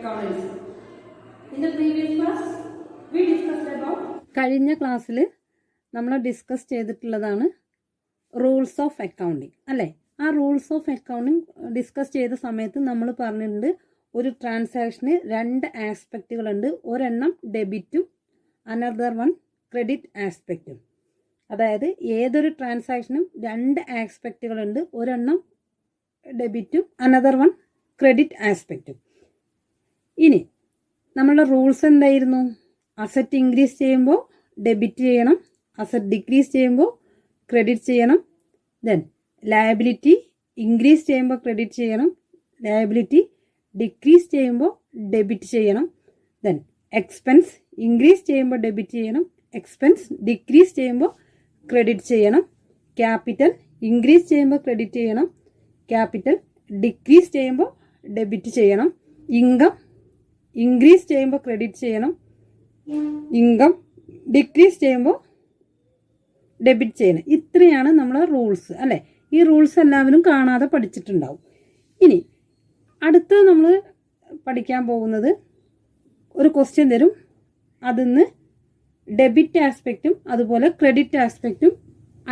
accountancy. In the previous class, we discussed about കഴിഞ്ഞ ക്ലാസ്സിൽ നമ്മൾ ഡിസ്കസ് ചെയ്തിട്ടുള്ളതാണ് റൂൾസ് ഓഫ് അക്കൗണ്ടിങ് അല്ലേ. ആ റൂൾസ് ഓഫ് അക്കൗണ്ടിങ് ഡിസ്കസ് ചെയ്ത സമയത്ത് നമ്മൾ പറഞ്ഞിട്ടുണ്ട് ഒരു ട്രാൻസാക്ഷന് രണ്ട് ആസ്പെക്റ്റുകളുണ്ട്. ഒരെണ്ണം ഡെബിറ്റും അനദർ വൺ ക്രെഡിറ്റ് ആസ്പെക്റ്റും. അതായത് ഏതൊരു ട്രാൻസാക്ഷനും രണ്ട് ആസ്പെക്റ്റുകളുണ്ട്. ഒരെണ്ണം ഡെബിറ്റും അനദർ വൺ ക്രെഡിറ്റ് ആസ്പെക്റ്റും. ഇനി നമ്മളുടെ റൂൾസ് എന്തായിരുന്നു? അസറ്റ് ഇൻക്രീസ് ചെയ്യുമ്പോൾ ഡെബിറ്റ് ചെയ്യണം, അസറ്റ് ഡിക്രീസ് ചെയ്യുമ്പോൾ ക്രെഡിറ്റ് ചെയ്യണം. ദെൻ ലയബിലിറ്റി ഇൻക്രീസ് ചെയ്യുമ്പോൾ ക്രെഡിറ്റ് ചെയ്യണം, ലയബിലിറ്റി ഡിക്രീസ് ചെയ്യുമ്പോൾ ഡെബിറ്റ് ചെയ്യണം. ദെൻ എക്സ്പെൻസ് ഇൻക്രീസ് ചെയ്യുമ്പോൾ ഡെബിറ്റ് ചെയ്യണം, എക്സ്പെൻസ് ഡിക്രീസ് ചെയ്യുമ്പോൾ ക്രെഡിറ്റ് ചെയ്യണം. ക്യാപിറ്റൽ ഇൻക്രീസ് ചെയ്യുമ്പോൾ ക്രെഡിറ്റ് ചെയ്യണം, ക്യാപിറ്റൽ ഡിക്രീസ് ചെയ്യുമ്പോൾ ഡെബിറ്റ് ചെയ്യണം. ഇൻകം ഇൻക്രീസ് ചെയ്യുമ്പോൾ ക്രെഡിറ്റ് ചെയ്യണം, ഇൻകം ഡിക്രീസ് ചെയ്യുമ്പോൾ ഡെബിറ്റ് ചെയ്യണം. ഇത്രയാണ് നമ്മളെ റൂൾസ് അല്ലേ. ഈ റൂൾസ് എല്ലാവരും കാണാതെ പഠിച്ചിട്ടുണ്ടാവും. ഇനി അടുത്ത് നമ്മൾ പഠിക്കാൻ പോകുന്നത് ഒരു ക്വസ്റ്റ്യൻ തരും. അതിന്ന് ഡെബിറ്റ് ആസ്പെക്റ്റും അതുപോലെ ക്രെഡിറ്റ് ആസ്പെക്റ്റും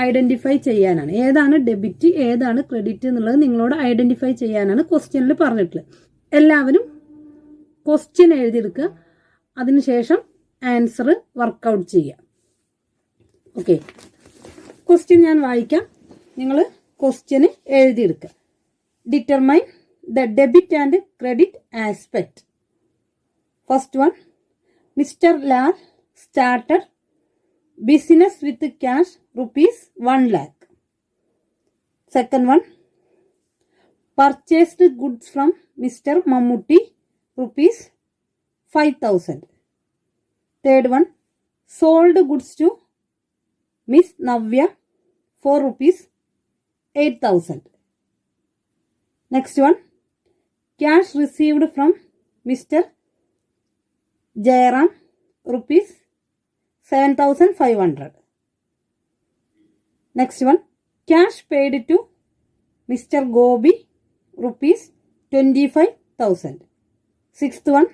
ഐഡൻറ്റിഫൈ ചെയ്യാനാണ്. ഏതാണ് ഡെബിറ്റ് ഏതാണ് ക്രെഡിറ്റ് എന്നുള്ളത് നിങ്ങളോട് ഐഡൻറ്റിഫൈ ചെയ്യാനാണ് ക്വസ്റ്റ്യനിൽ പറഞ്ഞിട്ടുള്ളത്. എല്ലാവരും ക്വസ്റ്റ്യൻ എഴുതിയെടുക്കുക, അതിനുശേഷം ആൻസർ വർക്കൗട്ട് ചെയ്യുക. ഓക്കെ, ക്വസ്റ്റ്യൻ ഞാൻ വായിക്കാം, നിങ്ങൾ ക്വസ്റ്റ്യന് എഴുതിയെടുക്കുക. Determine the debit and credit aspect. First one, mister Lal started business with cash rupees 1 lakh. Second one, purchased goods from Mr. Mammootty rupees 5,000. Third one, sold goods to Miss Navya for rupees 8,000. Next one, cash received from Mr. Jairam rupees 7,500. Next one, cash paid to Mr. Gobi rupees 25,000. Sixth one,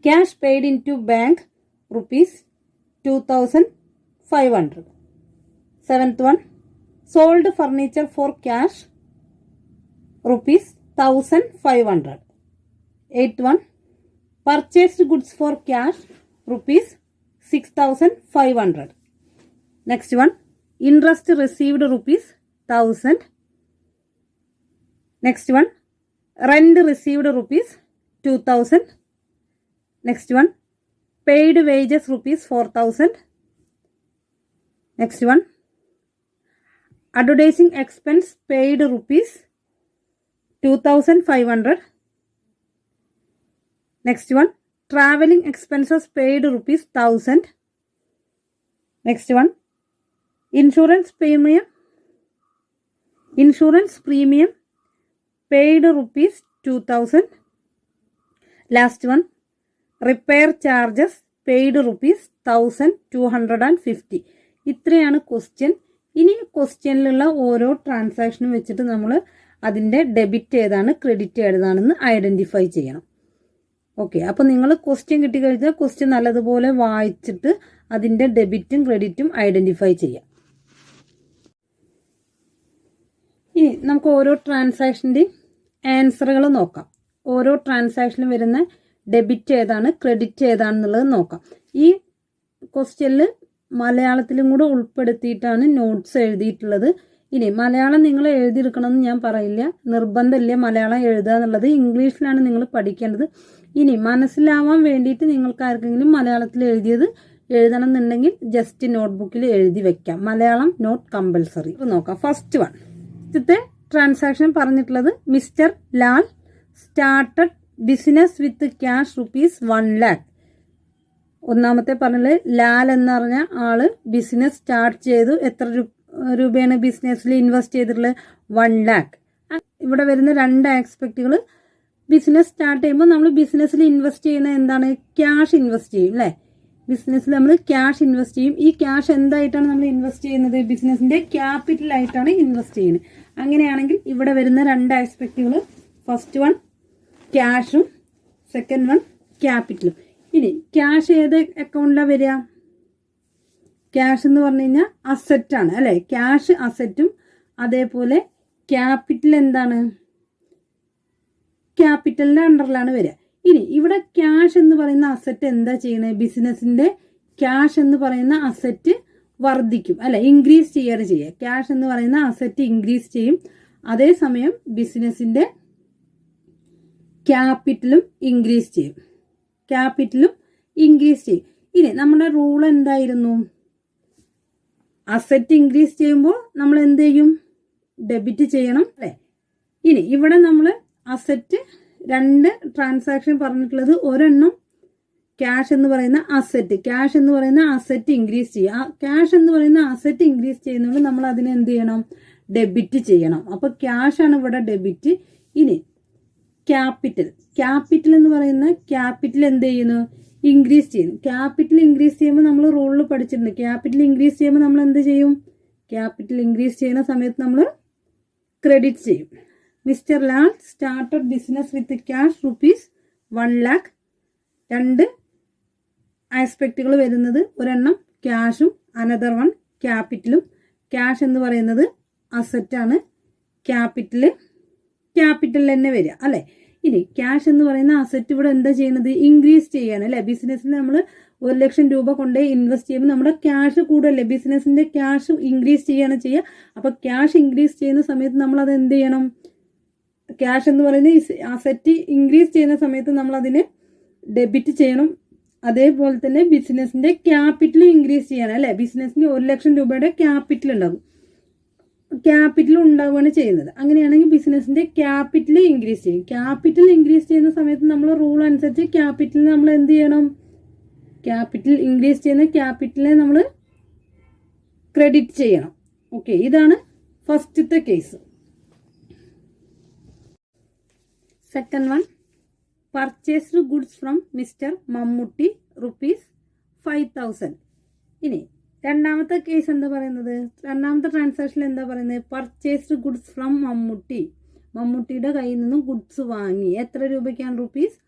cash paid into bank rupees 2,500. Seventh one, sold furniture for cash rupees 1,500. Eighth one, purchased goods for cash rupees 6,500. Next one, interest received rupees 1,000. Next one, rent received rupees 2,000. Next one, paid wages rupees 4,000. Next one, advertising expense paid rupees 2,500. Next one, traveling expenses paid rupees 1,000. Next one, insurance premium paid rupees 2,000. Last one, repair charges paid rupees 1,250. ഇത്രയാണ് question. ഇനി ക്വസ്റ്റ്യനിലുള്ള ഓരോ ട്രാൻസാക്ഷനും വെച്ചിട്ട് നമ്മൾ അതിൻ്റെ debit ഏതാണ് credit ഏതാണെന്ന് identify ചെയ്യണം. Okay, അപ്പോൾ നിങ്ങൾ ക്വസ്റ്റ്യൻ കിട്ടിക്കഴിഞ്ഞാൽ ക്വസ്റ്റ്യൻ നല്ലതുപോലെ വായിച്ചിട്ട് അതിൻ്റെ ഡെബിറ്റും ക്രെഡിറ്റും ഐഡൻറ്റിഫൈ ചെയ്യാം. ഇനി നമുക്ക് ഓരോ ട്രാൻസാക്ഷൻ്റെയും ആൻസറുകൾ നോക്കാം. ഓരോ ട്രാൻസാക്ഷനും വരുന്ന ഡെബിറ്റ് ഏതാണ് ക്രെഡിറ്റ് ഏതാണെന്നുള്ളത് നോക്കാം. ഈ ക്വസ്റ്റ്യനിൽ മലയാളത്തിലും കൂടെ ഉൾപ്പെടുത്തിയിട്ടാണ് നോട്ട്സ് എഴുതിയിട്ടുള്ളത്. ഇനി മലയാളം നിങ്ങൾ എഴുതിയെടുക്കണമെന്ന് ഞാൻ പറയില്ല, നിർബന്ധമില്ല മലയാളം എഴുതുക എന്നുള്ളത്. ഇംഗ്ലീഷിലാണ് നിങ്ങൾ പഠിക്കേണ്ടത്. ഇനി മനസ്സിലാവാൻ വേണ്ടിയിട്ട് നിങ്ങൾക്ക് ആർക്കെങ്കിലും മലയാളത്തിൽ എഴുതിയത് എഴുതണം എന്നുണ്ടെങ്കിൽ ജസ്റ്റ് നോട്ട്ബുക്കിൽ എഴുതി വെക്കാം. Malayalam note compulsory. നോക്കാം. ഫസ്റ്റ് വൺ, ഇന്നത്തെ ട്രാൻസാക്ഷൻ പറഞ്ഞിട്ടുള്ളത് mister Lal started business with cash rupees 1 lakh. ഒന്നാമത്തെ പറഞ്ഞത് ലാൽ എന്ന് പറഞ്ഞ ആള് ബിസിനസ് സ്റ്റാർട്ട് ചെയ്തു. എത്ര രൂപയാണ് ബിസിനസ്സിൽ ഇൻവെസ്റ്റ് ചെയ്തിട്ടുള്ളത്? 1 lakh. ഇവിടെ വരുന്ന രണ്ട് ആസ്പെക്റ്റുകൾ, ബിസിനസ് സ്റ്റാർട്ട് ചെയ്യുമ്പോൾ നമ്മൾ ബിസിനസ്സിൽ ഇൻവെസ്റ്റ് ചെയ്യുന്ന എന്താണ്? ക്യാഷ് ഇൻവെസ്റ്റ് ചെയ്യും അല്ലേ. ബിസിനസ്സിൽ നമ്മൾ ക്യാഷ് ഇൻവെസ്റ്റ് ചെയ്യും. ഈ ക്യാഷ് എന്തായിട്ടാണ് നമ്മൾ ഇൻവെസ്റ്റ് ചെയ്യുന്നത്? ബിസിനസിന്റെ ക്യാപിറ്റൽ ആയിട്ടാണ് ഇൻവെസ്റ്റ് ചെയ്യുന്നത്. അങ്ങനെയാണെങ്കിൽ ഇവിടെ വരുന്ന രണ്ട് ആസ്പെക്റ്റുകൾ, ഫസ്റ്റ് വൺ ക്യാഷും സെക്കൻഡ് വൺ ക്യാപിറ്റലും. ഇനി ക്യാഷ് ഏത് അക്കൗണ്ടിലാണ് വരിക? ക്യാഷ് എന്ന് പറഞ്ഞു കഴിഞ്ഞാൽ അസറ്റാണ് അല്ലേ? ക്യാഷ് അസറ്റും അതേപോലെ ക്യാപിറ്റൽ എന്താണ്? ക്യാപിറ്റലിന്റെ അണ്ടറിലാണ് വരിക. ഇനി ഇവിടെ ക്യാഷ് എന്ന് പറയുന്ന അസറ്റ് എന്താ ചെയ്യണേ? ബിസിനസിന്റെ ക്യാഷ് എന്ന് പറയുന്ന അസറ്റ് വർദ്ധിക്കും അല്ലെ, ഇൻക്രീസ് ചെയ്യാണ് ചെയ്യുക. ക്യാഷ് എന്ന് പറയുന്ന അസറ്റ് ഇൻക്രീസ് ചെയ്യും, അതേസമയം ബിസിനസിന്റെ ക്യാപിറ്റലും ഇൻക്രീസ് ചെയ്യും. ക്യാപിറ്റലും ഇൻക്രീസ് ചെയ്യും. ഇനി നമ്മുടെ റൂൾ എന്തായിരുന്നു? അസറ്റ് ഇൻക്രീസ് ചെയ്യുമ്പോൾ നമ്മൾ എന്ത് ചെയ്യും? ഡെബിറ്റ് ചെയ്യണം അല്ലെ. ഇനി ഇവിടെ നമ്മൾ അസറ്റ് രണ്ട് ട്രാൻസാക്ഷൻ പറഞ്ഞിട്ടുള്ളത്, ഒരെണ്ണം ക്യാഷ് എന്ന് പറയുന്ന അസറ്റ്, ക്യാഷ് എന്ന് പറയുന്ന അസറ്റ് ഇൻക്രീസ് ചെയ്യുക. ആ ക്യാഷ് എന്ന് പറയുന്ന അസറ്റ് ഇൻക്രീസ് ചെയ്യുന്നതുകൊണ്ട് നമ്മൾ അതിനെ എന്ത് ചെയ്യണം? ഡെബിറ്റ് ചെയ്യണം. അപ്പൊ ക്യാഷ് ആണ് ഇവിടെ ഡെബിറ്റ്. ഇനി ക്യാപിറ്റൽ, ക്യാപിറ്റൽ എന്ന് പറയുന്ന ക്യാപിറ്റൽ എന്ത് ചെയ്യുന്നു? ഇൻക്രീസ് ചെയ്യുന്നു. ക്യാപിറ്റൽ ഇൻക്രീസ് ചെയ്യുമ്പോൾ നമ്മൾ റൂളിൽ പഠിച്ചിട്ടുണ്ട്, ക്യാപിറ്റൽ ഇൻക്രീസ് ചെയ്യുമ്പോൾ നമ്മൾ എന്ത് ചെയ്യും? ക്യാപിറ്റൽ ഇൻക്രീസ് ചെയ്യുന്ന സമയത്ത് നമ്മൾ ക്രെഡിറ്റ് ചെയ്യും. Mister Lal started business with cash ₹1 lakh. രണ്ട് ആസ്പെക്റ്റുകൾ വരുന്നത്, ഒരെണ്ണം ക്യാഷും അനദർ വൺ ക്യാപിറ്റലും. ക്യാഷ് എന്ന് പറയുന്നത് അസറ്റാണ്, ക്യാപിറ്റൽ തന്നെ വരിക അല്ലെ. ഇനി ക്യാഷ് എന്ന് പറയുന്ന അസറ്റ് ഇവിടെ എന്താ ചെയ്യുന്നത്? ഇൻക്രീസ് ചെയ്യാണ് അല്ലെ. ബിസിനസ്സിന് നമ്മൾ 1 ലക്ഷം രൂപ കൊണ്ടേ ഇൻവെസ്റ്റ് ചെയ്യുമ്പോൾ നമ്മുടെ ക്യാഷ് കൂടല്ലേ, ബിസിനസിന്റെ ക്യാഷ് ഇൻക്രീസ് ചെയ്യാണ് ചെയ്യുക. അപ്പൊ ക്യാഷ് ഇൻക്രീസ് ചെയ്യുന്ന സമയത്ത് നമ്മൾ അത് എന്ത് ചെയ്യണം? ക്യാഷ് എന്ന് പറയുന്ന അസറ്റ് ഇൻക്രീസ് ചെയ്യുന്ന സമയത്ത് നമ്മൾ അതിനെ ഡെബിറ്റ് ചെയ്യണം. അതേപോലെ തന്നെ ബിസിനസിന്റെ ക്യാപിറ്റൽ ഇൻക്രീസ് ചെയ്യണം അല്ലെ. ബിസിനസിന് 1 ലക്ഷം രൂപയുടെ ക്യാപിറ്റൽ ഉണ്ടാകും, ക്യാപിറ്റൽ ഉണ്ടാവുകയാണ് ചെയ്യുന്നത്. അങ്ങനെയാണെങ്കിൽ ബിസിനസിന്റെ ക്യാപിറ്റൽ ഇൻക്രീസ് ചെയ്യും. ക്യാപിറ്റൽ ഇൻക്രീസ് ചെയ്യുന്ന സമയത്ത് നമ്മൾ റൂൾ അനുസരിച്ച് ക്യാപിറ്റലിന് നമ്മൾ എന്ത് ചെയ്യണം? ക്യാപിറ്റൽ ഇൻക്രീസ് ചെയ്യുന്ന ക്യാപിറ്റലിനെ നമ്മൾ ക്രെഡിറ്റ് ചെയ്യണം. ഓക്കെ, ഇതാണ് ഫസ്റ്റത്തെ case. Second one, purchased goods from mister Mammootty ₹5,000. ഇനി രണ്ടാമത്തെ കേസ് എന്താ പറയുന്നത്? രണ്ടാമത്തെ ട്രാൻസാക്ഷൻ എന്താ പറയുന്നത്? പർച്ചേസ്ഡ് ഗുഡ്സ് ഫ്രം മമ്മൂട്ടി, മമ്മൂട്ടിയുടെ കയ്യിൽ നിന്നും ഗുഡ്സ് വാങ്ങി. എത്ര രൂപയ്ക്കാണ്?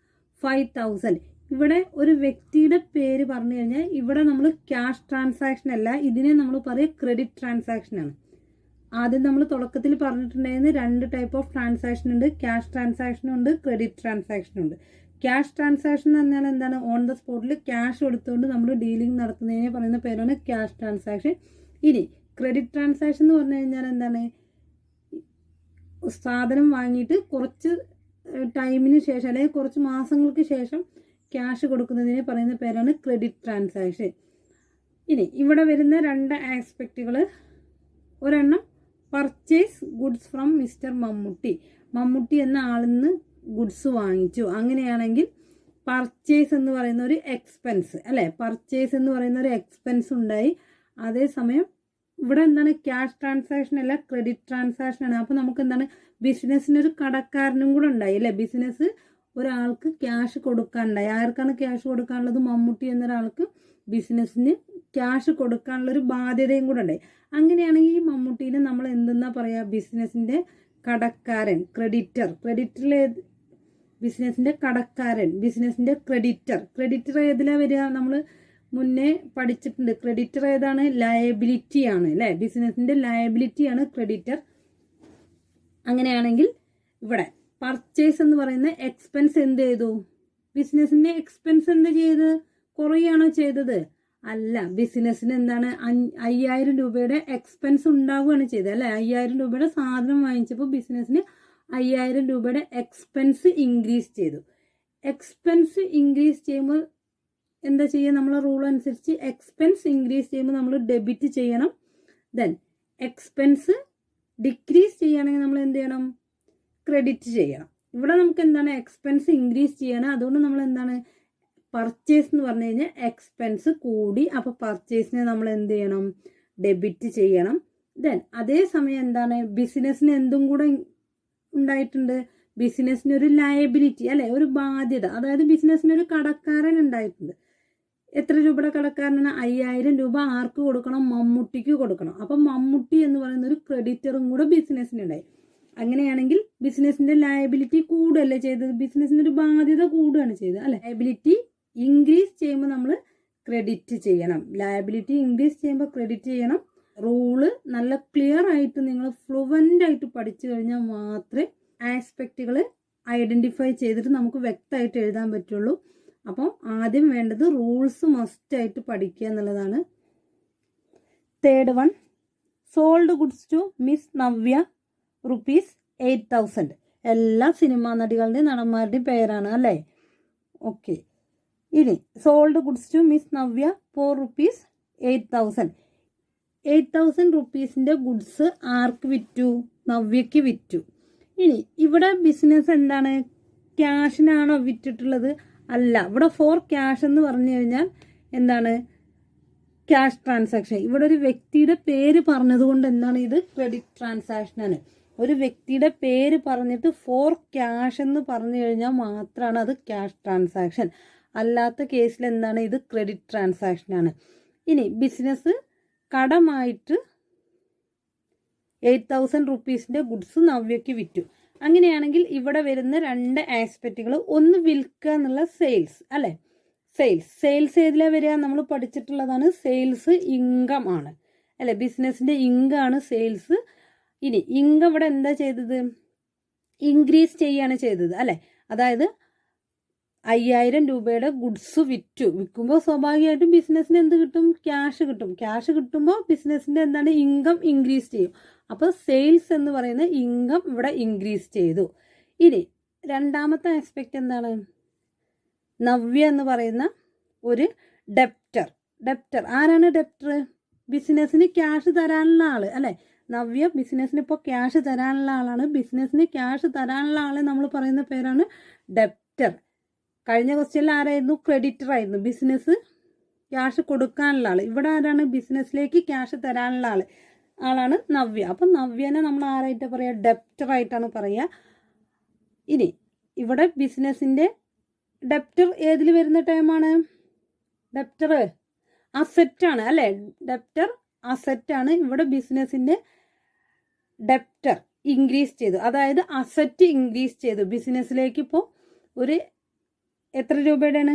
₹5,000. ഇവിടെ ഒരു വ്യക്തിയുടെ പേര് പറഞ്ഞു കഴിഞ്ഞാൽ ഇവിടെ നമ്മൾ ക്യാഷ് ട്രാൻസാക്ഷൻ അല്ല, ഇതിനെ നമ്മൾ പറയുക ക്രെഡിറ്റ് ട്രാൻസാക്ഷൻ ആണ്. ആദ്യം നമ്മൾ തുടക്കത്തിൽ പറഞ്ഞിട്ടുണ്ടായിരുന്ന 2 ടൈപ്പ് ഓഫ് ട്രാൻസാക്ഷൻ ഉണ്ട്, ക്യാഷ് ട്രാൻസാക്ഷനും ഉണ്ട്, ക്രെഡിറ്റ് ട്രാൻസാക്ഷനും ഉണ്ട്. ക്യാഷ് ട്രാൻസാക്ഷൻ എന്ന് പറഞ്ഞാൽ എന്താണ്? ഓൺ ദ സ്പോട്ടിൽ ക്യാഷ് എടുത്തുകൊണ്ട് നമ്മൾ ഡീലിംഗ് നടത്തുന്നതിനെ പറയുന്ന പേരാണ് ക്യാഷ് ട്രാൻസാക്ഷൻ. ഇനി ക്രെഡിറ്റ് ട്രാൻസാക്ഷൻ എന്ന് പറഞ്ഞു കഴിഞ്ഞാൽ എന്താണ്? സാധനം വാങ്ങിയിട്ട് കുറച്ച് ടൈമിന് ശേഷം അല്ലെങ്കിൽ കുറച്ച് മാസങ്ങൾക്ക് ശേഷം ക്യാഷ് കൊടുക്കുന്നതിനെ പറയുന്ന പേരാണ് ക്രെഡിറ്റ് ട്രാൻസാക്ഷൻ. ഇനി ഇവിടെ വരുന്ന 2 ആസ്പെക്റ്റുകൾ, ഒരെണ്ണം purchase goods from mister Mammootty, Mammootty എന്ന ആളിൽ നിന്ന് ഗുഡ്സ് വാങ്ങിച്ചു. അങ്ങനെയാണെങ്കിൽ പർച്ചേസ് എന്ന് പറയുന്ന ഒരു എക്സ്പെൻസ് അല്ലെ, പർച്ചേസ് എന്ന് പറയുന്ന ഒരു എക്സ്പെൻസ് ഉണ്ടായി. അതേസമയം ഇവിടെ എന്താണ്? ക്യാഷ് ട്രാൻസാക്ഷൻ അല്ല, ക്രെഡിറ്റ് ട്രാൻസാക്ഷൻ ആണ്. അപ്പൊ നമുക്ക് എന്താണ്? ബിസിനസ്സിനൊരു കടക്കാരനും കൂടെ ഉണ്ടായി അല്ലെ. ബിസിനസ് ഒരാൾക്ക് ക്യാഷ് കൊടുക്കാനുണ്ടായി. ആർക്കാണ് ക്യാഷ് കൊടുക്കാനുള്ളത്? മമ്മൂട്ടി എന്നൊരാൾക്ക് ബിസിനസ്സിന് ക്യാഷ് കൊടുക്കാനുള്ള ഒരു ബാധ്യതയും കൂടെ ഉണ്ടായി. അങ്ങനെയാണെങ്കിൽ ഈ മമ്മൂട്ടീനെ നമ്മൾ എന്തെന്നാ പറയാ? ബിസിനസിന്റെ കടക്കാരൻ, ക്രെഡിറ്റർ. ക്രെഡിറ്ററിലെ ബിസിനസിന്റെ കടക്കാരൻ, ബിസിനസിന്റെ ക്രെഡിറ്റർ. ക്രെഡിറ്റർ ഏതിലാ വരിക? നമ്മൾ മുന്നേ പഠിച്ചിട്ടുണ്ട്. ക്രെഡിറ്റർ ഏതാണ്? ലയബിലിറ്റി ആണ് അല്ലെ. ബിസിനസിന്റെ ലയബിലിറ്റി ആണ് ക്രെഡിറ്റർ. അങ്ങനെയാണെങ്കിൽ ഇവിടെ പർച്ചേസ് എന്ന് പറയുന്ന എക്സ്പെൻസ് എന്ത് ചെയ്തു? ബിസിനസിന്റെ എക്സ്പെൻസ് എന്ത് ചെയ്ത്? കുറയാണോ ചെയ്തത്? അല്ല, ബിസിനസ്സിന് എന്താണ്? 5,000 രൂപയുടെ എക്സ്പെൻസ് ഉണ്ടാവുകയാണ് ചെയ്തത് അല്ലെ. 5,000 രൂപയുടെ സാധനം വാങ്ങിച്ചപ്പോൾ ബിസിനസ്സിന് 5,000 രൂപയുടെ എക്സ്പെൻസ് ഇൻക്രീസ് ചെയ്തു. എക്സ്പെൻസ് ഇൻക്രീസ് ചെയ്യുമ്പോൾ എന്താ ചെയ്യുക? നമ്മൾ റൂൾ അനുസരിച്ച് എക്സ്പെൻസ് ഇൻക്രീസ് ചെയ്യുമ്പോൾ നമ്മൾ ഡെബിറ്റ് ചെയ്യണം. ദെൻ എക്സ്പെൻസ് ഡിക്രീസ് ചെയ്യുകയാണെങ്കിൽ നമ്മൾ എന്ത് ചെയ്യണം? ക്രെഡിറ്റ് ചെയ്യണം. ഇവിടെ നമുക്ക് എന്താണ്? എക്സ്പെൻസ് ഇൻക്രീസ് ചെയ്യണം. അതുകൊണ്ട് നമ്മൾ എന്താണ്? പർച്ചേസ് എന്ന് പറഞ്ഞു കഴിഞ്ഞാൽ എക്സ്പെൻസ് കൂടി, അപ്പൊ പർച്ചേസിനെ നമ്മൾ എന്ത് ചെയ്യണം? ഡെബിറ്റ് ചെയ്യണം. ദെൻ അതേസമയം എന്താണ്? ബിസിനസ്സിന് എന്തും കൂടെ ഉണ്ടായിട്ടുണ്ട്? ബിസിനസ്സിന് ഒരു ലയബിലിറ്റി അല്ലെ, ഒരു ബാധ്യത. അതായത് ബിസിനസ്സിന് ഒരു കടക്കാരൻ ഉണ്ടായിട്ടുണ്ട്. എത്ര രൂപയുടെ കടക്കാരനാണ്? 5,000 രൂപ ആർക്ക് കൊടുക്കണം? മമ്മൂട്ടിക്ക് കൊടുക്കണം. അപ്പൊ മമ്മൂട്ടി എന്ന് പറയുന്ന ഒരു ക്രെഡിറ്ററും കൂടെ ബിസിനസ്സിനുണ്ടായി. അങ്ങനെയാണെങ്കിൽ ബിസിനസിന്റെ ലയബിലിറ്റി കൂടുകയല്ലേ ചെയ്തത്, ബിസിനസിന്റെ ഒരു ബാധ്യത കൂടുകയാണ് ചെയ്തത് അല്ലെ. ലയബിലിറ്റി ഇൻക്രീസ് ചെയ്യുമ്പോൾ നമ്മൾ ക്രെഡിറ്റ് ചെയ്യണം. ലയബിലിറ്റി ഇൻക്രീസ് ചെയ്യുമ്പോൾ ക്രെഡിറ്റ് ചെയ്യണം. റൂള് നല്ല ക്ലിയർ ആയിട്ട് നിങ്ങൾ ഫ്ലുവൻ്റ് ആയിട്ട് പഠിച്ചു കഴിഞ്ഞാൽ മാത്രമേ ആസ്പെക്റ്റുകൾ ഐഡൻറ്റിഫൈ ചെയ്തിട്ട് നമുക്ക് വ്യക്തമായിട്ട് എഴുതാൻ പറ്റുള്ളൂ. അപ്പോൾ ആദ്യം വേണ്ടത് റൂൾസ് മസ്റ്റായിട്ട് പഠിക്കുക എന്നുള്ളതാണ്. Third one, sold goods to miss Navya ₹8,000. എല്ലാ സിനിമാ നടികളുടെയും നടന്മാരുടെയും പേരാണ് അല്ലേ. ഓക്കെ, ഇനി sold goods to miss Navya for ₹8,000. 8,000 റുപ്പീസിൻ്റെ ഗുഡ്സ് ആർക്ക് വിറ്റു? നവ്യയ്ക്ക് വിറ്റു. ഇനി ഇവിടെ ബിസിനസ് എന്താണ്, ക്യാഷിനാണോ വിറ്റിട്ടുള്ളത്? അല്ല, ഇവിടെ ഫോർ ക്യാഷ് എന്ന് പറഞ്ഞു കഴിഞ്ഞാൽ എന്താണ്, ക്യാഷ് ട്രാൻസാക്ഷൻ. ഇവിടെ ഒരു വ്യക്തിയുടെ പേര് പറഞ്ഞതുകൊണ്ട് എന്താണ്, ഇത് ക്രെഡിറ്റ് ട്രാൻസാക്ഷനാണ്. ഒരു വ്യക്തിയുടെ പേര് പറഞ്ഞിട്ട് ഫോർ ക്യാഷ് എന്ന് പറഞ്ഞു കഴിഞ്ഞാൽ മാത്രമാണ് അത് ക്യാഷ് ട്രാൻസാക്ഷൻ. അല്ലാത്ത കേസിൽ എന്താണ്, ഇത് ക്രെഡിറ്റ് ട്രാൻസാക്ഷനാണ്. ഇനി ബിസിനസ് കടമായിട്ട് 8,000 റുപ്പീസിൻ്റെ ഗുഡ്സ് നവ്യയ്ക്ക് വിറ്റു. അങ്ങനെയാണെങ്കിൽ ഇവിടെ വരുന്ന രണ്ട് ആസ്പെക്റ്റുകൾ, ഒന്ന് വിൽക്കുക എന്നുള്ള സെയിൽസ് അല്ലേ. സെയിൽസ് ഏതിലാണ് വരിക? നമ്മൾ പഠിച്ചിട്ടുള്ളതാണ്, സെയിൽസ് ഇൻകം ആണ് അല്ലെ. ബിസിനസിന്റെ ഇൻകം ആണ് സെയിൽസ്. ഇനി ഇൻകം ഇവിടെ എന്താ ചെയ്തത്, ഇൻക്രീസ് ചെയ്യാണ് ചെയ്തത് അല്ലെ. അതായത് 5,000 രൂപയുടെ ഗുഡ്സ് വിൽക്കുമ്പോൾ സ്വാഭാവികമായിട്ടും ബിസിനസ്സിന് എന്ത് കിട്ടും, ക്യാഷ് കിട്ടും. ക്യാഷ് കിട്ടുമ്പോൾ ബിസിനസ്സിന്റെ എന്താണ്, ഇൻകം ഇൻക്രീസ് ചെയ്യും. അപ്പോൾ സെയിൽസ് എന്ന് പറയുന്ന ഇൻകം ഇവിടെ ഇൻക്രീസ് ചെയ്തു. ഇനി രണ്ടാമത്തെ ആസ്പെക്റ്റ് എന്താണ്, നവ്യ എന്ന് പറയുന്ന ഒരു ഡെപ്റ്റർ. ആരാണ് ഡെപ്റ്റർ? ബിസിനസ്സിന് ക്യാഷ് തരാനുള്ള ആള് അല്ലെ. നവ്യ ബിസിനസ്സിന് ഇപ്പോൾ ക്യാഷ് തരാനുള്ള ആളാണ്. ബിസിനസ്സിന് ക്യാഷ് തരാനുള്ള ആളെ നമ്മൾ പറയുന്ന പേരാണ് ഡെപ്റ്റർ. കഴിഞ്ഞ ക്വസ്റ്റ്യനിൽ ആരായിരുന്നു? ക്രെഡിറ്റർ ആയിരുന്നു. ബിസിനസ് ക്യാഷ് കൊടുക്കാനുള്ള ആള്. ഇവിടെ ആരാണ്? ബിസിനസ്സിലേക്ക് ക്യാഷ് തരാനുള്ള ആളാണ് നവ്യ. അപ്പം നവ്യനെ നമ്മൾ ആരായിട്ട് പറയുക? ഡെപ്റ്റർ ആയിട്ടാണ് പറയുക. ഇനി ഇവിടെ ബിസിനസ്സിന്റെ ഡെപ്റ്റർ ഏതിൽ വരുന്ന ടൈമാണ്? ഡെപ്റ്റർ അസെറ്റാണ് അല്ലേ. ഡെപ്റ്റർ അസെറ്റാണ്. ഇവിടെ ബിസിനസ്സിന്റെ ഡെപ്റ്റർ ഇൻക്രീസ് ചെയ്തു, അതായത് അസറ്റ് ഇൻക്രീസ് ചെയ്തു. ബിസിനസ്സിലേക്ക് ഇപ്പോൾ ഒരു എത്ര രൂപയുടെയാണ്?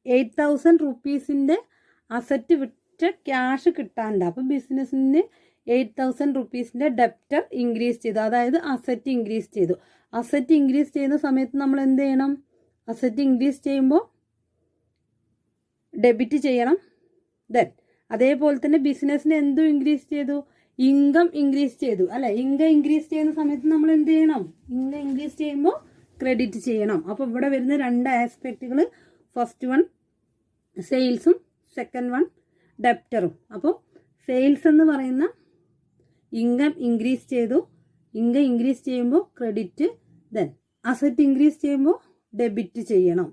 8,000 റുപ്പീസിൻ്റെ അസറ്റ് വിറ്റ ക്യാഷ് കിട്ടാനുണ്ട്. അപ്പം ബിസിനസ്സിന് 8,000 റുപ്പീസിൻ്റെ ഡെപ്റ്റർ ഇൻക്രീസ് ചെയ്തു, അതായത് അസറ്റ് ഇൻക്രീസ് ചെയ്തു. അസറ്റ് ഇൻക്രീസ് ചെയ്യുന്ന സമയത്ത് നമ്മൾ എന്ത് ചെയ്യണം? അസറ്റ് ഇൻക്രീസ് ചെയ്യുമ്പോൾ ഡെബിറ്റ് ചെയ്യണം. ദെൻ അതേപോലെ തന്നെ ബിസിനസ്സിന് എന്തും ഇൻക്രീസ് ചെയ്തു? ഇൻകം ഇൻക്രീസ് ചെയ്തു അല്ലെ. ഇൻകം ഇൻക്രീസ് ചെയ്യുന്ന സമയത്ത് നമ്മൾ എന്ത് ചെയ്യണം? ഇൻകം ഇൻക്രീസ് ചെയ്യുമ്പോൾ ക്രെഡിറ്റ് ചെയ്യണം. അപ്പോൾ ഇവിടെ വരുന്ന രണ്ട് ആസ്പെക്റ്റുകൾ, ഫസ്റ്റ് വൺ സെയിൽസും സെക്കൻഡ് വൺ ഡെപ്റ്ററും. അപ്പോൾ സെയിൽസ് എന്ന് പറയുന്ന ഇൻകം ഇൻക്രീസ് ചെയ്തു. ഇൻകം ഇൻക്രീസ് ചെയ്യുമ്പോൾ ക്രെഡിറ്റ്, ദെൻ അസറ്റ് ഇൻക്രീസ് ചെയ്യുമ്പോൾ ഡെബിറ്റ് ചെയ്യണം.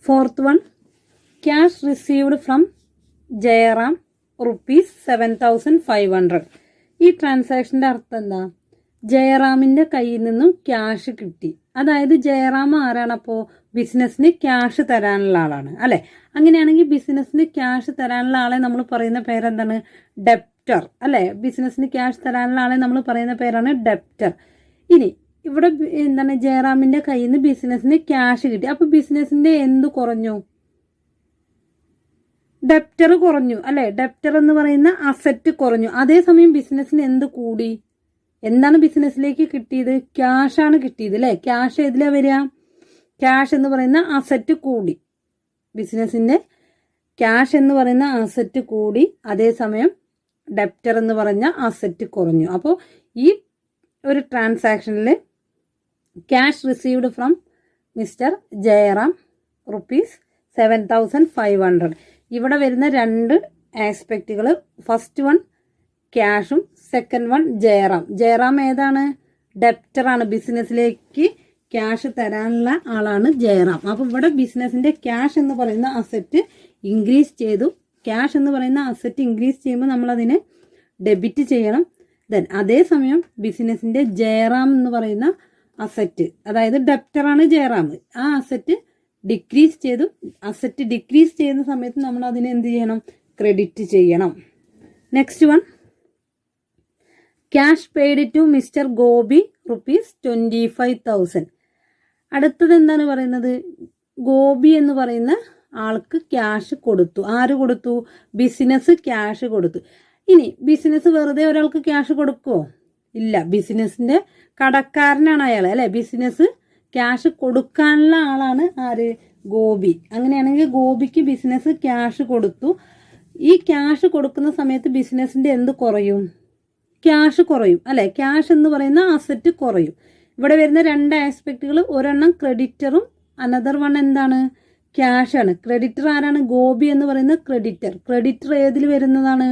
Fourth one, cash received from Jayaram ₹7,500. ഈ ട്രാൻസാക്ഷൻ്റെ അർത്ഥം എന്താ? ജയറാമിൻ്റെ കയ്യിൽ നിന്നും ക്യാഷ് കിട്ടി. അതായത് ജയറാം ആരാണ്? അപ്പോൾ ബിസിനസ്സിന് ക്യാഷ് തരാനുള്ള ആളാണ് അല്ലെ. അങ്ങനെയാണെങ്കിൽ ബിസിനസ്സിന് ക്യാഷ് തരാനുള്ള ആളെ നമ്മൾ പറയുന്ന പേരെന്താണ്? ഡെപ്റ്റർ അല്ലെ. ബിസിനസ്സിന് ക്യാഷ് തരാനുള്ള ആളെ നമ്മൾ പറയുന്ന പേരാണ് ഡെപ്റ്റർ. ഇനി ഇവിടെ എന്താണ്, ജയറാമിൻ്റെ കയ്യിൽ നിന്ന് ബിസിനസ്സിന് ക്യാഷ് കിട്ടി. അപ്പോൾ ബിസിനസ്സിന്റെ എന്ത് കുറഞ്ഞു? ഡെപ്റ്റർ കുറഞ്ഞു അല്ലെ. ഡെപ്റ്റർ എന്ന് പറയുന്ന അസറ്റ് കുറഞ്ഞു. അതേസമയം ബിസിനസ്സിന് എന്ത് കൂടി? എന്താണ് ബിസിനസ്സിലേക്ക് കിട്ടിയത്? ക്യാഷാണ് കിട്ടിയത് അല്ലെ. ക്യാഷ് ഏതിലാ വരിക? ക്യാഷ് എന്ന് പറയുന്ന അസറ്റ് കൂടി. ബിസിനസ്സിന്റെ ക്യാഷ് എന്ന് പറയുന്ന അസറ്റ് കൂടി, അതേസമയം ഡെപ്റ്റർ എന്ന് പറഞ്ഞ അസറ്റ് കുറഞ്ഞു. അപ്പോൾ ഈ ഒരു ട്രാൻസാക്ഷനിൽ cash received from mister Jayaram ₹7,500. ഇവിടെ വരുന്ന രണ്ട് ആസ്പെക്റ്റുകൾ, ഫസ്റ്റ് വൺ ക്യാഷും സെക്കൻഡ് വൺ ജയറാം. ജയറാം ഏതാണ്? ഡെപ്റ്ററാണ്. ബിസിനസ്സിലേക്ക് ക്യാഷ് തരാനുള്ള ആളാണ് ജയറാം. അപ്പോൾ ഇവിടെ ബിസിനസ്സിന്റെ ക്യാഷ് എന്ന് പറയുന്ന അസറ്റ് ഇൻക്രീസ് ചെയ്തു. ക്യാഷ് എന്ന് പറയുന്ന അസറ്റ് ഇൻക്രീസ് ചെയ്യുമ്പോൾ നമ്മൾ അതിനെ ഡെബിറ്റ് ചെയ്യണം. ദെൻ അതേസമയം ബിസിനസ്സിന്റെ ജയറാം എന്ന് പറയുന്ന അസറ്റ്, അതായത് ഡെപ്റ്ററാണ് ജയറാം, ആ അസറ്റ് ഡിക്രീസ് ചെയ്തു. അസറ്റ് ഡിക്രീസ് ചെയ്യുന്ന സമയത്ത് നമ്മൾ അതിനെ എന്ത് ചെയ്യണം? ക്രെഡിറ്റ് ചെയ്യണം. Next one, cash paid to mister Gopi ₹25,000. അടുത്തത് എന്താണ് പറയുന്നത്? ഗോപി എന്ന് പറയുന്ന ആൾക്ക് ക്യാഷ് കൊടുത്തു. ആര് കൊടുത്തു? ബിസിനസ് ക്യാഷ് കൊടുത്തു. ഇനി ബിസിനസ് വെറുതെ ഒരാൾക്ക് ക്യാഷ് കൊടുക്കുമോ? ഇല്ല. ബിസിനസിന്റെ കടക്കാരനാണ് അയാൾ, അല്ലെ? ബിസിനസ് ക്യാഷ് കൊടുക്കാനുള്ള ആളാണ് ആര്? ഗോപി. അങ്ങനെയാണെങ്കിൽ ഗോപിക്ക് ബിസിനസ് ക്യാഷ് കൊടുത്തു. ഈ ക്യാഷ് കൊടുക്കുന്ന സമയത്ത് ബിസിനസിന്റെ എന്ത് കുറയും? ക്യാഷ് കുറയും, അല്ലെ? ക്യാഷ് എന്ന് പറയുന്ന അസറ്റ് കുറയും. ഇവിടെ വരുന്ന രണ്ട് ആസ്പെക്റ്റുകൾ, ഒരെണ്ണം ക്രെഡിറ്ററും അനദർ വൺ എന്താണ്? ക്യാഷ് ആണ്. ക്രെഡിറ്റർ ആരാണ്? ഗോപി എന്ന് പറയുന്ന ക്രെഡിറ്റർ. ക്രെഡിറ്റർ ഏതിൽ വരുന്നതാണ്?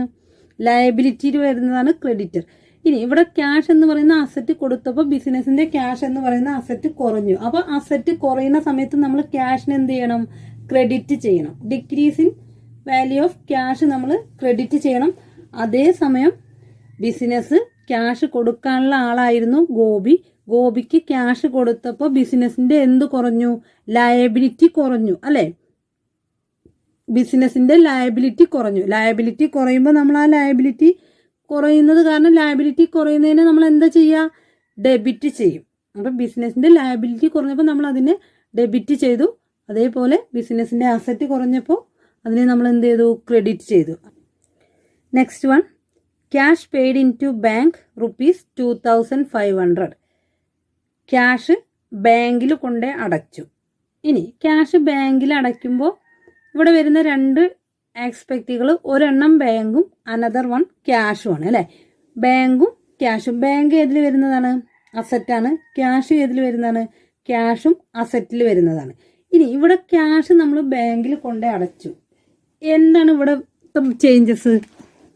ലയബിലിറ്റിയിൽ വരുന്നതാണ് ക്രെഡിറ്റർ. ഇനി ഇവിടെ ക്യാഷ് എന്ന് പറയുന്ന അസറ്റ് കൊടുത്തപ്പോൾ ബിസിനസിന്റെ ക്യാഷ് എന്ന് പറയുന്ന അസറ്റ് കുറഞ്ഞു. അപ്പൊ അസറ്റ് കുറയുന്ന സമയത്ത് നമ്മൾ ക്യാഷിന് എന്ത് ചെയ്യണം? ക്രെഡിറ്റ് ചെയ്യണം. Decrease in value of cash നമ്മൾ ക്രെഡിറ്റ് ചെയ്യണം. അതേസമയം ബിസിനസ് ക്യാഷ് കൊടുക്കാനുള്ള ആളായിരുന്നു ഗോപി. ഗോപിക്ക് ക്യാഷ് കൊടുത്തപ്പോൾ ബിസിനസിന്റെ എന്ത് കുറഞ്ഞു? ലയബിലിറ്റി കുറഞ്ഞു, അല്ലെ? ബിസിനസിന്റെ ലയബിലിറ്റി കുറഞ്ഞു. ലയബിലിറ്റി കുറയുമ്പോൾ നമ്മൾ ആ ലയബിലിറ്റി കുറയുന്നത് കാരണം ലയബിലിറ്റി കുറയുന്നതിന് നമ്മൾ എന്താ ചെയ്യുക? ഡെബിറ്റ് ചെയ്യും. അപ്പം ബിസിനസിന്റെ ലയബിലിറ്റി കുറഞ്ഞപ്പോൾ നമ്മൾ അതിനെ ഡെബിറ്റ് ചെയ്തു. അതേപോലെ ബിസിനസിന്റെ അസറ്റ് കുറഞ്ഞപ്പോൾ അതിനെ നമ്മൾ എന്ത് ചെയ്തു? ക്രെഡിറ്റ് ചെയ്തു. Next one, cash paid in to bank ₹2,500. Cash ബാങ്കിൽ കൊണ്ടേ അടച്ചു. ഇനി ക്യാഷ് ബാങ്കിൽ അടയ്ക്കുമ്പോൾ ഇവിടെ വരുന്ന രണ്ട് ആസ്പെക്റ്റുകൾ, ഒരെണ്ണം ബാങ്കും അനദർ വൺ ക്യാഷും ആണ്, അല്ലെ? ബാങ്കും ക്യാഷും. ബാങ്ക് ഏതിൽ വരുന്നതാണ്? അസറ്റാണ്. ക്യാഷ് ഏതിൽ വരുന്നതാണ്? ക്യാഷും അസറ്റിൽ വരുന്നതാണ്. ഇനി ഇവിടെ ക്യാഷ് നമ്മൾ ബാങ്കിൽ കൊണ്ടേ അടച്ചു. എന്താണ് ഇവിടെ ചേഞ്ചസ്?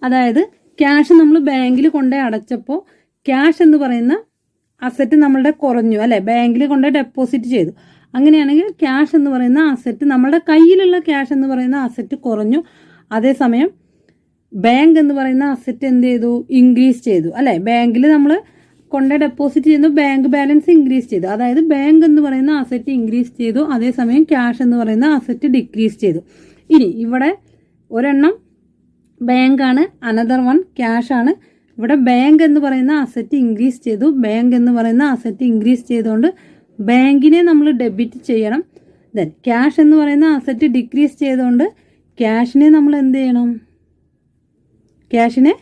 അതായത് ക്യാഷ് നമ്മൾ ബാങ്കിൽ കൊണ്ടേ അടച്ചപ്പോൾ ക്യാഷ് എന്ന് പറയുന്ന അസറ്റ് നമ്മളുടെ കുറഞ്ഞു, അല്ലെ? ബാങ്കിൽ കൊണ്ടേ ഡെപ്പോസിറ്റ് ചെയ്തു. അങ്ങനെയാണെങ്കിൽ ക്യാഷ് എന്ന് പറയുന്ന അസറ്റ്, നമ്മുടെ കയ്യിലുള്ള ക്യാഷ് എന്ന് പറയുന്ന അസറ്റ് കുറഞ്ഞു. അതേസമയം ബാങ്ക് എന്ന് പറയുന്ന അസറ്റ് എന്ത് ചെയ്തു? ഇൻക്രീസ് ചെയ്തു, അല്ലെ? ബാങ്കിൽ നമ്മൾ കൊണ്ട് ഡെപ്പോസിറ്റ് ചെയ്യുന്നു, ബാങ്ക് ബാലൻസ് ഇൻക്രീസ് ചെയ്തു. അതായത് ബാങ്ക് എന്ന് പറയുന്ന അസറ്റ് ഇൻക്രീസ് ചെയ്തു, അതേസമയം ക്യാഷ് എന്ന് പറയുന്ന അസറ്റ് ഡിക്രീസ് ചെയ്തു. ഇനി ഇവിടെ ഒരെണ്ണം ബാങ്കാണ്, അനദർ വൺ ക്യാഷ് ആണ്. ഇവിടെ ബാങ്ക് എന്ന് പറയുന്ന അസറ്റ് ഇൻക്രീസ് ചെയ്തു. ബാങ്ക് എന്ന് പറയുന്ന അസറ്റ് ഇൻക്രീസ് ചെയ്തുകൊണ്ട് ബാങ്കിനെ നമ്മൾ ഡെബിറ്റ് ചെയ്യണം. ദെൻ ക്യാഷ് എന്ന് പറയുന്ന അസറ്റ് ഡിക്രീസ് ചെയ്തുകൊണ്ട് ക്യാഷിനെ നമ്മൾ എന്ത് ചെയ്യണം? ക്യാഷിനെ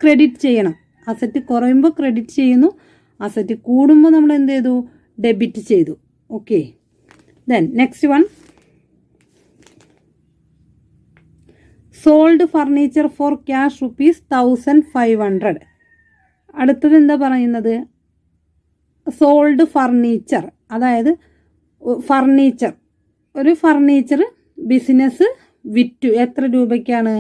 ക്രെഡിറ്റ് ചെയ്യണം. അസറ്റ് കുറയുമ്പോൾ ക്രെഡിറ്റ് ചെയ്യുന്നു, അസറ്റ് കൂടുമ്പോൾ നമ്മൾ എന്ത് ചെയ്തു? ഡെബിറ്റ് ചെയ്തു. Okay. Then next one, sold furniture for cash ₹1,500. അടുത്തത് എന്താ പറയുന്നത്? സോൾഡ് ഫർണിച്ചർ, അതായത് ഫർണിച്ചർ, ഒരു ഫർണിച്ചർ ബിസിനസ് വിറ്റു. എത്ര രൂപയ്ക്കാണ്?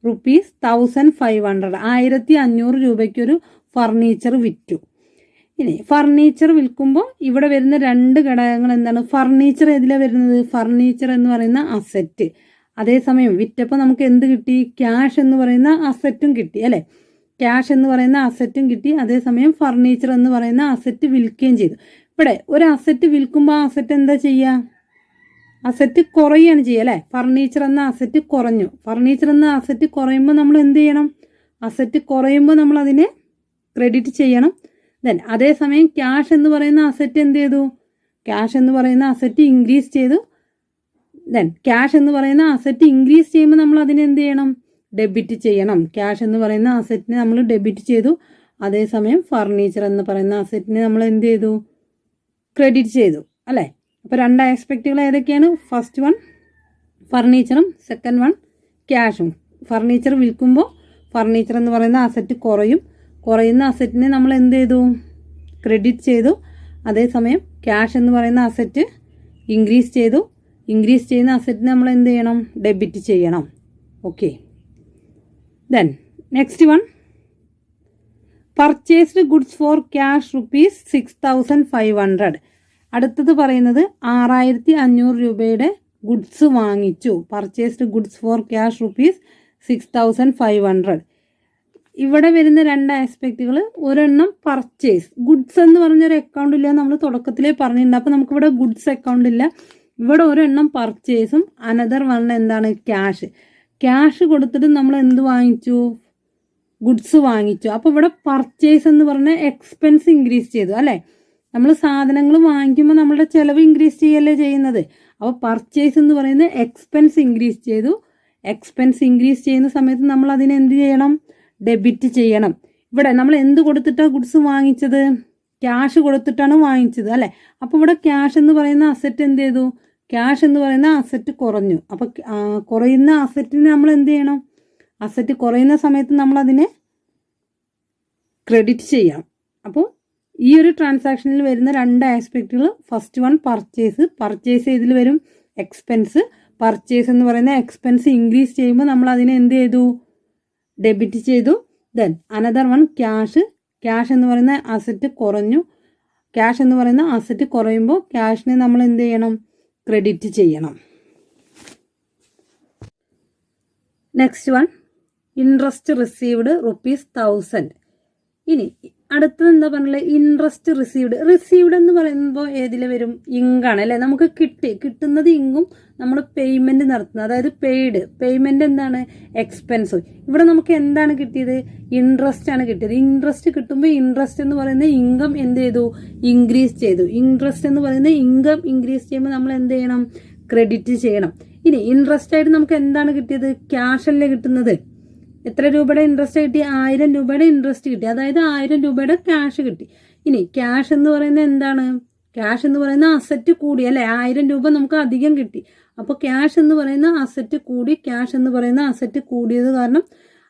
₹1,500. 1,500 രൂപയ്ക്കൊരു ഫർണിച്ചർ വിറ്റു. ഇനി ഫർണിച്ചർ വിൽക്കുമ്പോൾ ഇവിടെ വരുന്ന രണ്ട് ഘടകങ്ങൾ എന്താണ്? ഫർണിച്ചർ ഏതിലാണ് വരുന്നത്? ഫർണിച്ചർ എന്ന് പറയുന്ന അസറ്റ്. അതേസമയം വിറ്റപ്പോൾ നമുക്ക് എന്ത് കിട്ടി? ക്യാഷ് എന്ന് പറയുന്ന അസറ്റും കിട്ടി, അല്ലെ? ക്യാഷ് എന്ന് പറയുന്ന അസറ്റും കിട്ടി. അതേസമയം ഫർണിച്ചർ എന്ന് പറയുന്ന അസറ്റ് വിൽക്കുകയും ചെയ്തു. ഇവിടെ ഒരു അസറ്റ് വിൽക്കുമ്പോൾ ആ അസറ്റ് എന്താ ചെയ്യുക? അസറ്റ് കുറയുകയാണ് ചെയ്യുക, അല്ലെ? ഫർണിച്ചർ എന്ന അസറ്റ് കുറഞ്ഞു. ഫർണിച്ചർ എന്ന അസറ്റ് കുറയുമ്പോൾ നമ്മൾ എന്ത് ചെയ്യണം? അസറ്റ് കുറയുമ്പോൾ നമ്മൾ അതിനെ ക്രെഡിറ്റ് ചെയ്യണം. ദെൻ അതേസമയം ക്യാഷ് എന്ന് പറയുന്ന അസറ്റ് എന്ത് ചെയ്തു? ക്യാഷ് എന്ന് പറയുന്ന അസറ്റ് ഇൻക്രീസ് ചെയ്തു. ദെൻ ക്യാഷ് എന്ന് പറയുന്ന അസറ്റ് ഇൻക്രീസ് ചെയ്യുമ്പോൾ നമ്മൾ അതിനെ എന്ത് ചെയ്യണം? ഡെബിറ്റ് ചെയ്യണം. ക്യാഷ് എന്ന് പറയുന്ന അസറ്റിനെ നമ്മൾ ഡെബിറ്റ് ചെയ്തു. അതേസമയം ഫർണിച്ചർ എന്ന് പറയുന്ന അസറ്റിനെ നമ്മൾ എന്ത് ചെയ്തു? ക്രെഡിറ്റ് ചെയ്തു, അല്ലേ? അപ്പോൾ രണ്ട് ആസ്പെക്റ്റുകൾ ഏതൊക്കെയാണ്? ഫസ്റ്റ് വൺ ഫർണിച്ചറും സെക്കൻഡ് വൺ ക്യാഷും. ഫർണിച്ചർ വിൽക്കുമ്പോൾ ഫർണിച്ചർ എന്ന് പറയുന്ന അസറ്റ് കുറയും. കുറയുന്ന അസറ്റിനെ നമ്മൾ എന്ത് ചെയ്തു? ക്രെഡിറ്റ് ചെയ്തു. അതേസമയം ക്യാഷ് എന്ന് പറയുന്ന അസറ്റ് ഇൻക്രീസ് ചെയ്തു. ഇൻക്രീസ് ചെയ്യുന്ന അസറ്റിനെ നമ്മൾ എന്ത് ചെയ്യണം? ഡെബിറ്റ് ചെയ്യണം. Okay. Then next one, purchased goods for cash ₹6,500. അടുത്തത് പറയുന്നത് 6,500 രൂപയുടെ ഗുഡ്സ് വാങ്ങിച്ചു. Purchased goods for cash ₹6,500. ഇവിടെ വരുന്ന രണ്ട് ആസ്പെക്റ്റുകൾ, ഒരെണ്ണം പർച്ചേസ്. ഗുഡ്സ് എന്ന് പറഞ്ഞൊരു അക്കൗണ്ട് ഇല്ല, നമ്മൾ തുടക്കത്തിലേ പറഞ്ഞിട്ടുണ്ട്. അപ്പോൾ നമുക്കിവിടെ ഗുഡ്സ് അക്കൗണ്ട് ഇല്ല. ഇവിടെ ഒരെണ്ണം പർച്ചേസും അനദർ വൺ എന്താണ്? ക്യാഷ്. ക്യാഷ് കൊടുത്തിട്ട് നമ്മൾ എന്ത് വാങ്ങിച്ചു? ഗുഡ്സ് വാങ്ങിച്ചു. അപ്പോൾ ഇവിടെ പർച്ചേസ് എന്ന് പറഞ്ഞ എക്സ്പെൻസ് ഇൻക്രീസ് ചെയ്തു അല്ലേ. നമ്മൾ സാധനങ്ങൾ വാങ്ങിക്കുമ്പോൾ നമ്മളുടെ ചിലവ് ഇൻക്രീസ് ചെയ്യല്ലേ ചെയ്യുന്നത്. അപ്പോൾ പർച്ചേസ് എന്ന് പറയുന്നത് എക്സ്പെൻസ് ഇൻക്രീസ് ചെയ്തു. എക്സ്പെൻസ് ഇൻക്രീസ് ചെയ്യുന്ന സമയത്ത് നമ്മൾ അതിനെ എന്ത് ചെയ്യണം? ഡെബിറ്റ് ചെയ്യണം. ഇവിടെ നമ്മൾ എന്ത് കൊടുത്തിട്ടാണ് ഗുഡ്സ് വാങ്ങിച്ചത്? ക്യാഷ് കൊടുത്തിട്ടാണ് വാങ്ങിച്ചത് അല്ലേ. അപ്പോൾ ഇവിടെ ക്യാഷ് എന്ന് പറയുന്ന അസറ്റ് എന്ത് ചെയ്തു? ക്യാഷ് എന്ന് പറയുന്ന അസറ്റ് കുറഞ്ഞു. അപ്പോൾ കുറയുന്ന അസറ്റിന് നമ്മൾ എന്ത് ചെയ്യണം? അസറ്റ് കുറയുന്ന സമയത്ത് നമ്മൾ അതിനെ ക്രെഡിറ്റ് ചെയ്യണം. അപ്പോൾ ഈ ഒരു ട്രാൻസാക്ഷനിൽ വരുന്ന രണ്ട് ആസ്പെക്റ്റുകൾ, ഫസ്റ്റ് വൺ പർച്ചേസ് ഇതിൽ വരും എക്സ്പെൻസ്. പർച്ചേസ് എന്ന് പറയുന്ന എക്സ്പെൻസ് ഇൻക്രീസ് ചെയ്യുമ്പോൾ നമ്മൾ അതിനെ എന്ത് ചെയ്തു? ഡെബിറ്റ് ചെയ്തു. ദെൻ അനദർ വൺ ക്യാഷ് എന്ന് പറയുന്ന അസറ്റ് കുറഞ്ഞു. ക്യാഷ് എന്ന് പറയുന്ന അസറ്റ് കുറയുമ്പോൾ ക്യാഷിനെ നമ്മൾ എന്ത് ചെയ്യണം? ക്രെഡിറ്റ് ചെയ്യണം. Next one interest received ₹1000. ഇനി അടുത്തത് എന്താ പറഞ്ഞത്? ഇൻട്രസ്റ്റ് റിസീവ്ഡ് എന്ന് പറയുമ്പോൾ ഏതിൽ വരും? ഇങ്കാണ് അല്ലേ. നമുക്ക് കിട്ടുന്നത് ഇങ്കും നമ്മൾ പേയ്മെന്റ് നടത്തുന്നത്, അതായത് പേയ്മെന്റ് എന്താണ്? എക്സ്പെൻസ്. ഇവിടെ നമുക്ക് എന്താണ് കിട്ടിയത്? ഇൻട്രസ്റ്റ് ആണ് കിട്ടിയത്. ഇൻട്രസ്റ്റ് കിട്ടുമ്പോൾ ഇൻട്രസ്റ്റ് എന്ന് പറയുന്ന ഇൻകം എന്ത് ചെയ്തു? ഇൻക്രീസ് ചെയ്തു. ഇൻട്രസ്റ്റ് എന്ന് പറയുന്ന ഇൻകം ഇൻക്രീസ് ചെയ്യുമ്പോൾ നമ്മൾ എന്ത് ചെയ്യണം? ക്രെഡിറ്റ് ചെയ്യണം. ഇനി ഇൻട്രസ്റ്റ് ആയിട്ട് നമുക്ക് എന്താണ് കിട്ടിയത്? ക്യാഷ് അല്ലേ കിട്ടുന്നത്. എത്ര രൂപയുടെ ഇൻട്രസ്റ്റ് കിട്ടി? 1000 രൂപയുടെ ഇൻട്രസ്റ്റ് കിട്ടി. അതായത് 1000 രൂപയുടെ ക്യാഷ് കിട്ടി. ഇനി ക്യാഷ് എന്ന് പറയുന്നത് എന്താണ്? ക്യാഷ് എന്ന് പറയുന്ന അസറ്റ് കൂടി അല്ലേ. 1000 രൂപ നമുക്ക് അധികം കിട്ടി. അപ്പോൾ ക്യാഷ് എന്ന് പറയുന്ന അസറ്റ് കൂടി. ക്യാഷ് എന്ന് പറയുന്ന അസറ്റ് കൂടിയത് കാരണം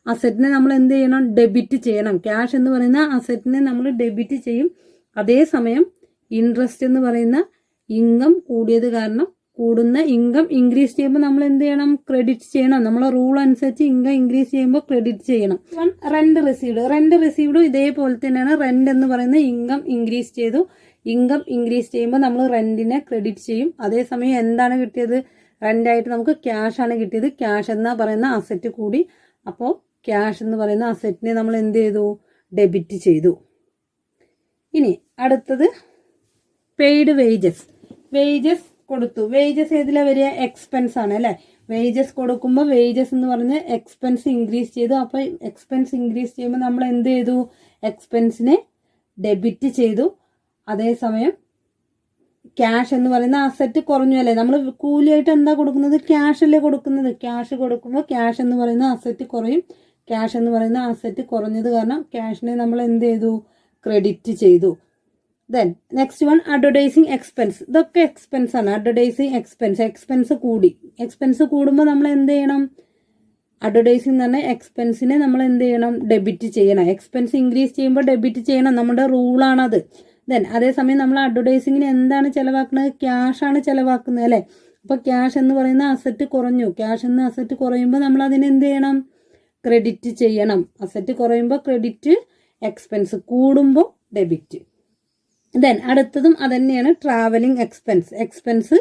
അസറ്റിനെ നമ്മൾ എന്ത് ചെയ്യണം? ഡെബിറ്റ് ചെയ്യണം. ക്യാഷ് എന്ന് പറയുന്ന അസറ്റിനെ നമ്മൾ ഡെബിറ്റ് ചെയ്യും. അതേസമയം ഇൻട്രസ്റ്റ് എന്ന് പറയുന്ന ഇൻകം കൂടിയത് കാരണം കൂടുന്ന ഇൻകം ഇൻക്രീസ് ചെയ്യുമ്പോൾ നമ്മൾ എന്ത് ചെയ്യണം? ക്രെഡിറ്റ് ചെയ്യണം. നമ്മളെ റൂൾ അനുസരിച്ച് ഇൻകം ഇൻക്രീസ് ചെയ്യുമ്പോൾ ക്രെഡിറ്റ് ചെയ്യണം. റെന്റ് റിസീവ്ഡ് ഇതേപോലെ തന്നെയാണ്. റെന്റ് എന്ന് പറയുന്ന ഇൻകം ഇൻക്രീസ് ചെയ്തു. ഇൻകം ഇൻക്രീസ് ചെയ്യുമ്പോൾ നമ്മൾ റെന്റിനെ ക്രെഡിറ്റ് ചെയ്യും. അതേസമയം എന്താണ് കിട്ടിയത്? റെന്റായിട്ട് നമുക്ക് ക്യാഷ് ആണ് കിട്ടിയത്. ക്യാഷ് എന്ന് പറയുന്ന അസറ്റ് കൂടി. അപ്പോൾ ക്യാഷ് എന്ന് പറയുന്ന അസറ്റിനെ നമ്മൾ എന്ത് ചെയ്തു? ഡെബിറ്റ് ചെയ്തു. ഇനി അടുത്തത് പെയ്ഡ് വേജസ് കൊടുത്തു. വേജസ് ഏതിലാണ് വരിക? എക്സ്പെൻസ് ആണ് അല്ലേ. വേജസ് കൊടുക്കുമ്പോൾ വേജസ് എന്ന് പറഞ്ഞ് എക്സ്പെൻസ് ഇൻക്രീസ് ചെയ്തു. അപ്പോൾ എക്സ്പെൻസ് ഇൻക്രീസ് ചെയ്യുമ്പോൾ നമ്മൾ എന്ത് ചെയ്തു? എക്സ്പെൻസിനെ ഡെബിറ്റ് ചെയ്തു. അതേസമയം ക്യാഷ് എന്ന് പറയുന്ന അസറ്റ് കുറഞ്ഞു അല്ലേ. നമ്മൾ കൂലിയായിട്ട് എന്താ കൊടുക്കുന്നത്? ക്യാഷ് അല്ലേ കൊടുക്കുന്നത്. ക്യാഷ് കൊടുക്കുമ്പോൾ ക്യാഷ് എന്ന് പറയുന്ന അസറ്റ് കുറയും. ക്യാഷ് എന്ന് പറയുന്ന അസറ്റ് കുറഞ്ഞത് കാരണം ക്യാഷിനെ നമ്മൾ എന്ത് ചെയ്തു? ക്രെഡിറ്റ് ചെയ്തു. Then next one advertising expense. ഇതൊക്കെ എക്സ്പെൻസ് ആണ്. അഡ്വർടൈസിങ് എക്സ്പെൻസ് കൂടി. എക്സ്പെൻസ് കൂടുമ്പോൾ നമ്മൾ എന്ത് ചെയ്യണം? അഡ്വർടൈസിങ് എന്ന് പറഞ്ഞാൽ എക്സ്പെൻസിനെ നമ്മൾ എന്ത് ചെയ്യണം? ഡെബിറ്റ് ചെയ്യണം. എക്സ്പെൻസ് ഇൻക്രീസ് ചെയ്യുമ്പോൾ ഡെബിറ്റ് ചെയ്യണം. നമ്മുടെ റൂളാണത്. ദെൻ അതേസമയം നമ്മൾ അഡ്വർടൈസിങ്ങിന് എന്താണ് ചിലവാക്കുന്നത്? ക്യാഷ് ആണ് ചിലവാക്കുന്നത് അല്ലേ. അപ്പോൾ ക്യാഷ് എന്ന് പറയുന്ന അസറ്റ് കുറഞ്ഞു. ക്യാഷ് എന്ന അസറ്റ് കുറയുമ്പോൾ നമ്മൾ അതിന് എന്ത് ചെയ്യണം? ക്രെഡിറ്റ് ചെയ്യണം. അസറ്റ് കുറയുമ്പോൾ ക്രെഡിറ്റ്, എക്സ്പെൻസ് കൂടുമ്പോൾ ഡെബിറ്റ്. ദെൻ അടുത്തതും അതന്നെയാണ് ട്രാവലിംഗ് എക്സ്പെൻസ്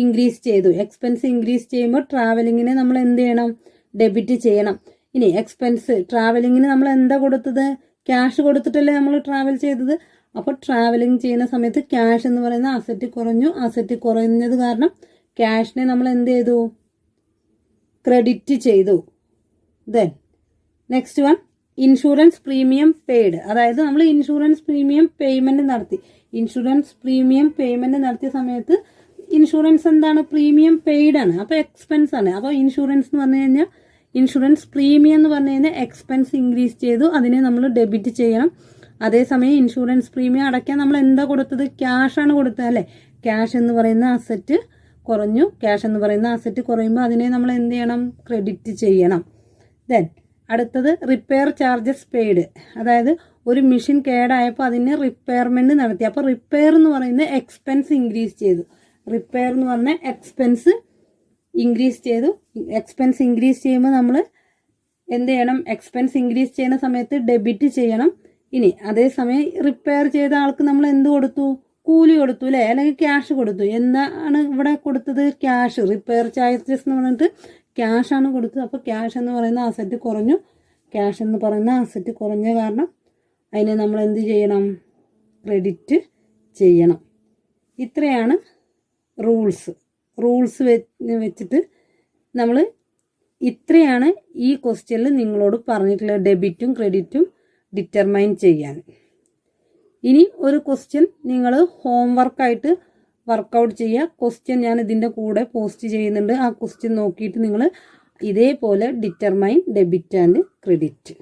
ഇൻക്രീസ് ചെയ്തു. എക്സ്പെൻസ് ഇൻക്രീസ് ചെയ്യുമ്പോൾ ട്രാവലിങ്ങിനെ നമ്മൾ എന്ത് ചെയ്യണം? ഡെബിറ്റ് ചെയ്യണം. ഇനി എക്സ്പെൻസ് ട്രാവലിങ്ങിന് നമ്മൾ എന്താ കൊടുത്തത്? ക്യാഷ് കൊടുത്തിട്ടല്ലേ നമ്മൾ ട്രാവൽ ചെയ്തത്. അപ്പോൾ ട്രാവലിംഗ് ചെയ്യുന്ന സമയത്ത് ക്യാഷ് എന്ന് പറയുന്ന അസറ്റ് കുറഞ്ഞു. അസറ്റ് കുറഞ്ഞത് കാരണം ക്യാഷിനെ നമ്മൾ എന്ത് ചെയ്തു? ക്രെഡിറ്റ് ചെയ്തു. Then next one insurance premium paid. അതായത് നമ്മൾ ഇൻഷുറൻസ് പ്രീമിയം പേയ്മെന്റ് നടത്തി. ഇൻഷുറൻസ് പ്രീമിയം പേയ്മെന്റ് നടത്തിയ സമയത്ത് ഇൻഷുറൻസ് എന്താണ്? പ്രീമിയം പെയ്ഡ് ആണ്. അപ്പോൾ എക്സ്പെൻസ് ആണ്. അപ്പോൾ ഇൻഷുറൻസ് എന്ന് പറഞ്ഞു കഴിഞ്ഞാൽ ഇൻഷുറൻസ് പ്രീമിയം എന്ന് പറഞ്ഞു കഴിഞ്ഞാൽ എക്സ്പെൻസ് ഇൻക്രീസ് ചെയ്തു. അതിനെ നമ്മൾ ഡെബിറ്റ് ചെയ്യണം. അതേസമയം ഇൻഷുറൻസ് പ്രീമിയം അടയ്ക്കാൻ നമ്മൾ എന്താ കൊടുത്തത്? ക്യാഷ് ആണ് കൊടുത്തത് അല്ലേ. ക്യാഷ് എന്ന് പറയുന്ന അസറ്റ് കുറഞ്ഞു. ക്യാഷ് എന്ന് പറയുന്ന അസറ്റ് കുറയുമ്പോൾ അതിനെ നമ്മൾ എന്ത് ചെയ്യണം? ക്രെഡിറ്റ് ചെയ്യണം. ദെൻ അടുത്തത് റിപ്പയർ ചാർജസ് പെയ്ഡ്. അതായത് ഒരു മെഷീൻ കേടായപ്പോൾ അതിന് റിപ്പയർമെന്റ് നടത്തി. അപ്പോൾ റിപ്പയർ എന്ന് പറയുന്ന എക്സ്പെൻസ് ഇൻക്രീസ് ചെയ്തു. റിപ്പയർ എന്ന് പറഞ്ഞ എക്സ്പെൻസ് ഇൻക്രീസ് ചെയ്തു. എക്സ്പെൻസ് ഇൻക്രീസ് ചെയ്യുമ്പോൾ നമ്മൾ എന്ത് ചെയ്യണം? എക്സ്പെൻസ് ഇൻക്രീസ് ചെയ്യുന്ന സമയത്ത് ഡെബിറ്റ് ചെയ്യണം. ഇനി അതേസമയം റിപ്പയർ ചെയ്ത ആൾക്ക് നമ്മൾ എന്ത് കൊടുത്തു? കൂലി കൊടുത്തു അല്ലേ, അല്ലെങ്കിൽ ക്യാഷ് കൊടുത്തു. എന്താണ് ഇവിടെ കൊടുത്തത്? ക്യാഷ്. റിപ്പയർ ചാർജസ് എന്ന് പറഞ്ഞിട്ട് ക്യാഷ് ആണ് കൊടുത്തത്. അപ്പോൾ ക്യാഷ് എന്ന് പറയുന്ന അസറ്റ് കുറഞ്ഞു. ക്യാഷ് എന്ന് പറയുന്ന അസറ്റ് കുറഞ്ഞ കാരണം അതിനെ നമ്മൾ എന്ത് ചെയ്യണം? ക്രെഡിറ്റ് ചെയ്യണം. ഇത്രയാണ് റൂൾസ് വെച്ചിട്ട് നമ്മൾ ഇത്രയാണ് ഈ ക്വസ്റ്റ്യനിൽ നിങ്ങളോട് പറഞ്ഞിട്ടുള്ള ഡെബിറ്റും ക്രെഡിറ്റും ഡിറ്റർമൈൻ ചെയ്യാൻ. ഇനി ഒരു ക്വസ്റ്റ്യൻ നിങ്ങൾ ഹോംവർക്കായിട്ട് വർക്കൗട്ട് ചെയ്യുക. ക്വസ്റ്റ്യൻ ഞാൻ ഇതിൻ്റെ കൂടെ പോസ്റ്റ് ചെയ്യുന്നുണ്ട്. ആ ക്വസ്റ്റ്യൻ നോക്കിയിട്ട് നിങ്ങൾ ഇതേപോലെ ഡിറ്റർമൈൻ ഡെബിറ്റ് ആൻഡ് ക്രെഡിറ്റ്.